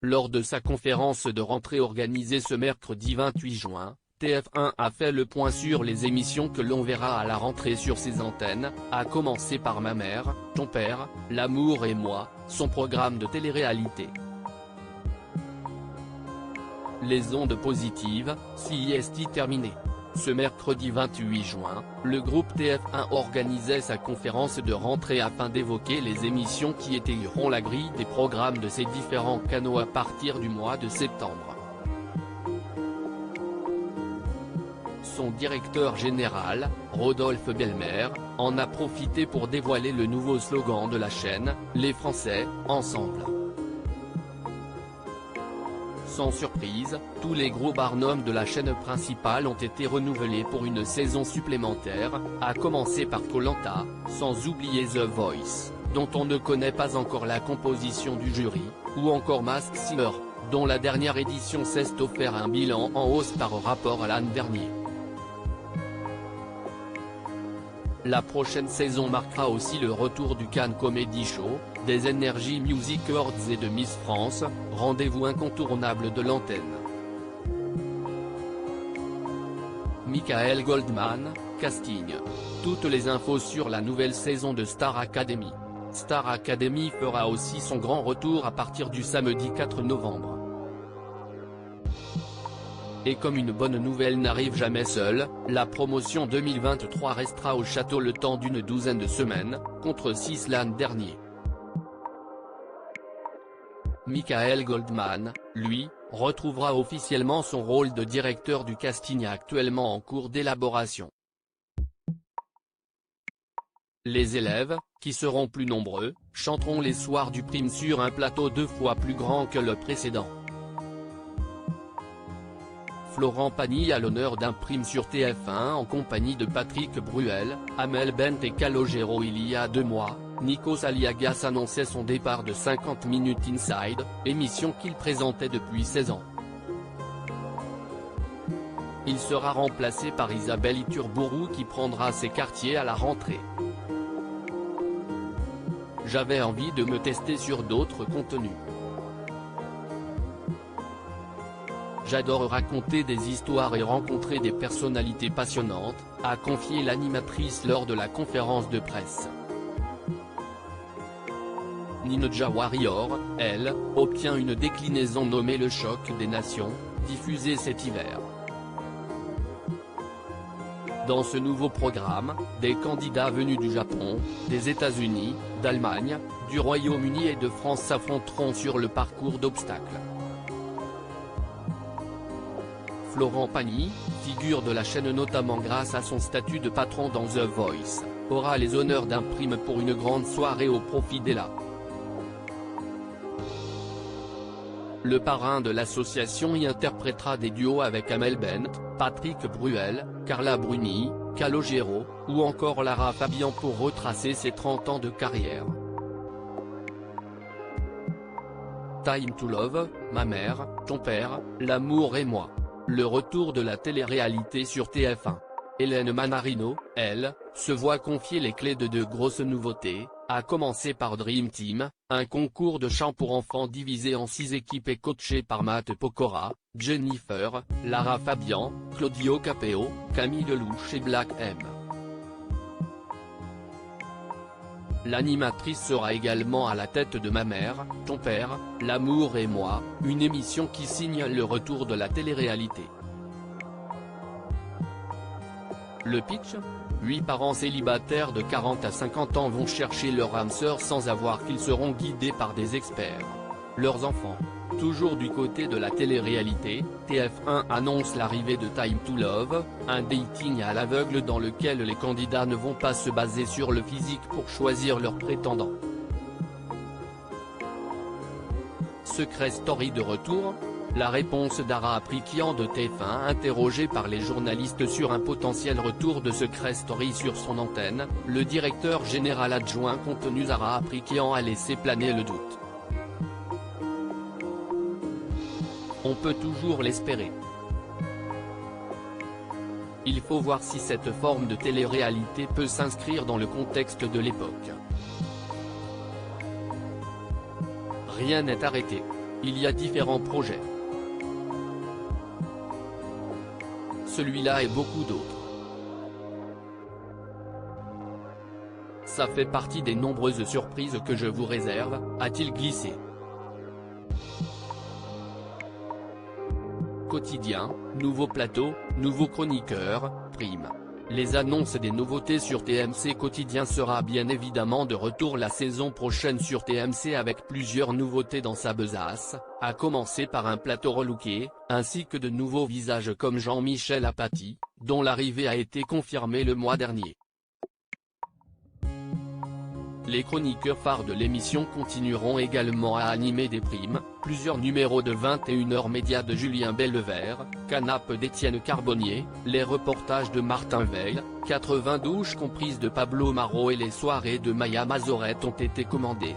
Lors de sa conférence de rentrée organisée ce mercredi 28 juin, TF1 a fait le point sur les émissions que l'on verra à la rentrée sur ses antennes, à commencer par Ma mère, ton père, L'amour et moi, son programme de télé-réalité. Les ondes positives, CIST terminé. Ce mercredi 28 juin, le groupe TF1 organisait sa conférence de rentrée afin d'évoquer les émissions qui étayeront la grille des programmes de ses différents canaux à partir du mois de septembre. Son directeur général, Rodolphe Belmer, en a profité pour dévoiler le nouveau slogan de la chaîne, Les Français, ensemble. Sans surprise, tous les gros barnums de la chaîne principale ont été renouvelés pour une saison supplémentaire, à commencer par Koh-Lanta, sans oublier The Voice, dont on ne connaît pas encore la composition du jury, ou encore Masked Singer, dont la dernière édition s'est offert un bilan en hausse par rapport à l'an dernier. La prochaine saison marquera aussi le retour du Cannes Comedy Show, des Energy Music Awards et de Miss France, rendez-vous incontournable de l'antenne. Michael Goldman, casting. Toutes les infos sur la nouvelle saison de Star Academy. Star Academy fera aussi son grand retour à partir du samedi 4 novembre. Et comme une bonne nouvelle n'arrive jamais seule, la promotion 2023 restera au château le temps d'une douzaine de semaines, contre 6 l'an dernier. Michael Goldman, lui, retrouvera officiellement son rôle de directeur du casting actuellement en cours d'élaboration. Les élèves, qui seront plus nombreux, chanteront les soirs du prime sur un plateau 2 fois plus grand que le précédent. Florent Pagny a l'honneur d'un prime sur TF1 en compagnie de Patrick Bruel, Amel Bent et Calogero. Il y a 2 mois, Nikos Aliagas annonçait son départ de 50 Minutes Inside, émission qu'il présentait depuis 16 ans. Il sera remplacé par Isabelle Iturburu qui prendra ses quartiers à la rentrée. J'avais envie de me tester sur d'autres contenus. J'adore raconter des histoires et rencontrer des personnalités passionnantes, a confié l'animatrice lors de la conférence de presse. Ninja Warrior, elle, obtient une déclinaison nommée Le Choc des Nations, diffusée cet hiver. Dans ce nouveau programme, des candidats venus du Japon, des États-Unis, d'Allemagne, du Royaume-Uni et de France s'affronteront sur le parcours d'obstacles. Florent Pagny, figure de la chaîne notamment grâce à son statut de patron dans The Voice, aura les honneurs d'un prime pour une grande soirée au profit d'Ella. Le parrain de l'association y interprétera des duos avec Amel Bent, Patrick Bruel, Carla Bruni, Calogero, ou encore Lara Fabian pour retracer ses 30 ans de carrière. Time to Love, Ma mère, ton père, L'amour et moi. Le retour de la télé-réalité sur TF1. Hélène Manarino, elle, se voit confier les clés de 2 grosses nouveautés, à commencer par Dream Team, un concours de chant pour enfants divisé en 6 équipes et coaché par Matt Pokora, Jennifer, Lara Fabian, Claudio Capeo, Camille Lelouch et Black M. L'animatrice sera également à la tête de Ma mère, ton père, L'amour et moi, une émission qui signe le retour de la télé-réalité. Le pitch ? 8 parents célibataires de 40 à 50 ans vont chercher leur âme sœur sans avoir qu'ils seront guidés par des experts. Leurs enfants. Toujours du côté de la télé-réalité, TF1 annonce l'arrivée de Time to Love, un dating à l'aveugle dans lequel les candidats ne vont pas se baser sur le physique pour choisir leur prétendant. Secret Story de retour ? La réponse d'Ara Aprikian de TF1 interrogée par les journalistes sur un potentiel retour de Secret Story sur son antenne, le directeur général adjoint contenu Ara Aprikian a laissé planer le doute. On peut toujours l'espérer. Il faut voir si cette forme de télé-réalité peut s'inscrire dans le contexte de l'époque. Rien n'est arrêté. Il y a différents projets. Celui-là et beaucoup d'autres. Ça fait partie des nombreuses surprises que je vous réserve, a-t-il glissé. Quotidien, nouveau plateau, nouveau chroniqueur, prime. Les annonces des nouveautés sur TMC Quotidien sera bien évidemment de retour la saison prochaine sur TMC avec plusieurs nouveautés dans sa besace, à commencer par un plateau relooké, ainsi que de nouveaux visages comme Jean-Michel Apathy, dont l'arrivée a été confirmée le mois dernier. Les chroniqueurs phares de l'émission continueront également à animer des primes, plusieurs numéros de 21h média de Julien Bellevert, Canap d'Étienne Carbonnier, les reportages de Martin Veil, 92 comprises de Pablo Marot et les soirées de Maya Mazorette ont été commandées.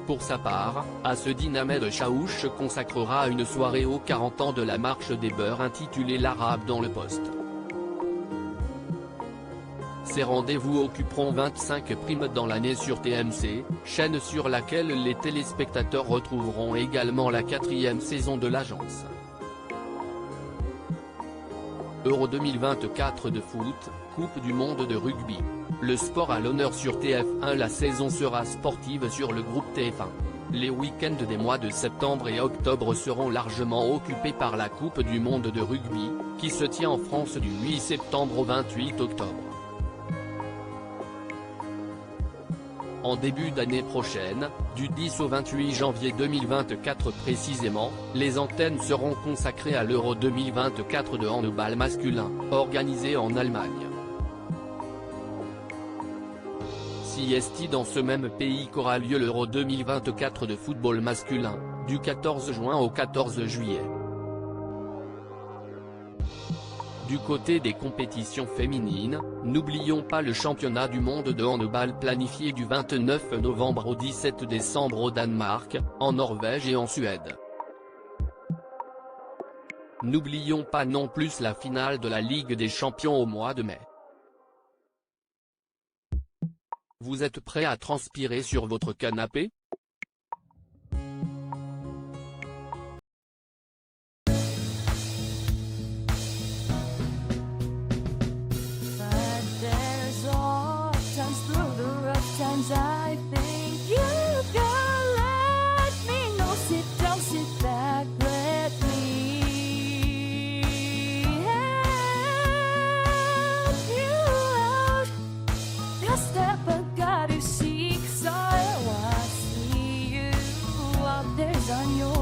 Pour sa part, Assedine Ahmed Chaouch consacrera une soirée aux 40 ans de la marche des beurs intitulée L'Arabe dans le Poste. Ces rendez-vous occuperont 25 primes dans l'année sur TMC, chaîne sur laquelle les téléspectateurs retrouveront également la 4e saison de l'agence. Euro 2024 de foot, Coupe du monde de rugby. Le sport à l'honneur sur TF1. La saison sera sportive sur le groupe TF1. Les week-ends des mois de septembre et octobre seront largement occupés par la Coupe du monde de rugby, qui se tient en France du 8 septembre au 28 octobre. En début d'année prochaine, du 10 au 28 janvier 2024 précisément, les antennes seront consacrées à l'Euro 2024 de handball masculin, organisé en Allemagne. C'est dans ce même pays qu'aura lieu l'Euro 2024 de football masculin, du 14 juin au 14 juillet. Du côté des compétitions féminines, n'oublions pas le championnat du monde de handball planifié du 29 novembre au 17 décembre au Danemark, en Norvège et en Suède. N'oublions pas non plus la finale de la Ligue des Champions au mois de mai. Vous êtes prêts à transpirer sur votre canapé ? I think you can let me know. Sit down, sit back, let me help you out. The step I gotta seek, so I see you out there's on your